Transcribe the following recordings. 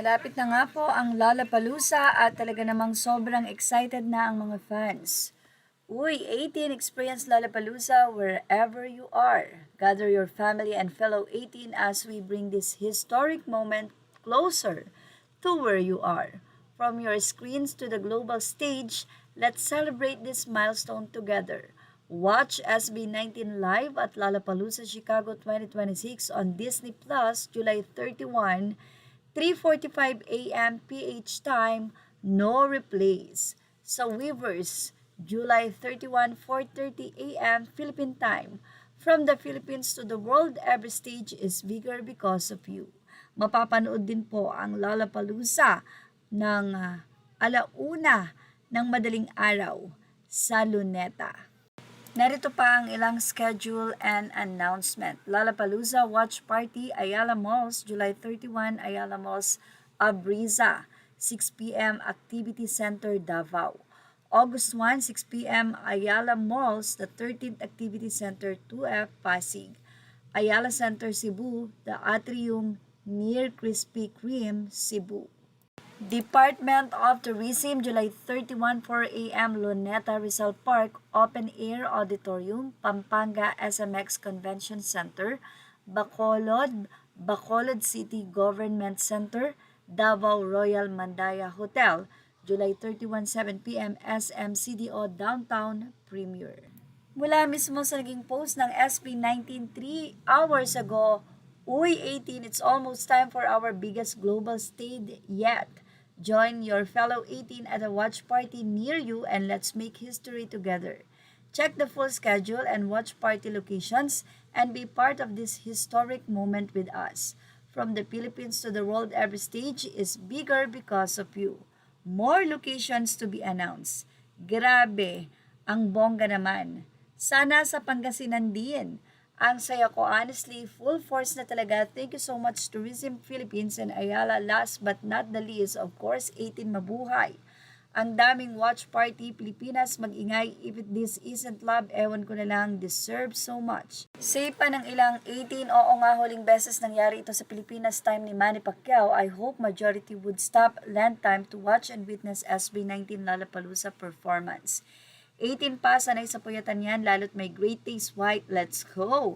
Malapit na nga po ang Lollapalooza at talaga namang sobrang excited na ang mga fans. Uy, 18 Experience Lollapalooza wherever you are. Gather your family and fellow 18 as we bring this historic moment closer to where you are. From your screens to the global stage, let's celebrate this milestone together. Watch SB19 live at Lollapalooza Chicago 2026 on Disney Plus July 31, 3:45 a.m. PH time, no replays. Sa Weavers, July 31, 4:30 a.m. Philippine time. From the Philippines to the world, every stage is bigger because of you. Mapapanood din po ang Lollapalooza ng alauna ng madaling araw sa Luneta. Narito pa ang ilang schedule and announcement. Lollapalooza Watch Party, Ayala Malls, July 31, Ayala Malls, Abriza, 6 p.m. Activity Center, Davao. August 1, 6 p.m. Ayala Malls, the 13th Activity Center, 2F, Pasig. Ayala Center, Cebu, the Atrium near Krispy Kreme, Cebu. Department of Tourism, July 31, 4 a.m. Luneta Rizal Park, Open Air Auditorium, Pampanga SMX Convention Center, Bacolod, Bacolod City Government Center, Davao Royal Mandaya Hotel, July 31, 7 p.m. SM CDO Downtown Premier. Mula mismo sa naging post ng SB19 3 hours ago, Uy 18, it's almost time for our biggest global stage yet. Join your fellow 18 at a watch party near you and let's make history together. Check the full schedule and watch party locations and be part of this historic moment with us. From the Philippines to the world, every stage is bigger because of you. More locations to be announced. Grabe, ang bongga naman. Sana sa Pangasinan din. Ang saya ko, honestly, full force na talaga. Thank you so much Tourism Philippines and Ayala. Last but not the least, of course, 18 mabuhay. Ang daming watch party, Pilipinas, mag-ingay. If this isn't love, ewan ko na lang, deserve so much. Say pa ng ilang 18, oo nga, huling beses nangyari ito sa Pilipinas time ni Manny Pacquiao. I hope majority would stop land time to watch and witness SB19 Lollapalooza performance. 18 pa, sanay sa puyatan yan, lalo't may great taste white, let's go.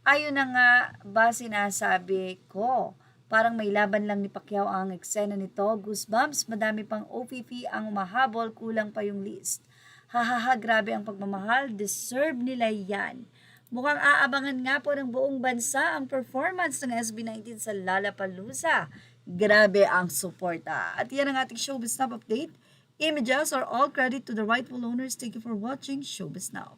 Ayun na nga ba sinasabi ko, parang may laban lang ni Pacquiao ang eksena nito, goosebumps, madami pang OPP ang umahabol, kulang pa yung list. Hahaha, grabe ang pagmamahal, deserve nila yan. Mukhang aabangan nga po ng buong bansa ang performance ng SB19 sa Lollapalooza. Grabe ang suporta. At yan ang ating Showbiz Now update. Images are all credit to the rightful owners. Thank you for watching Showbiz Now.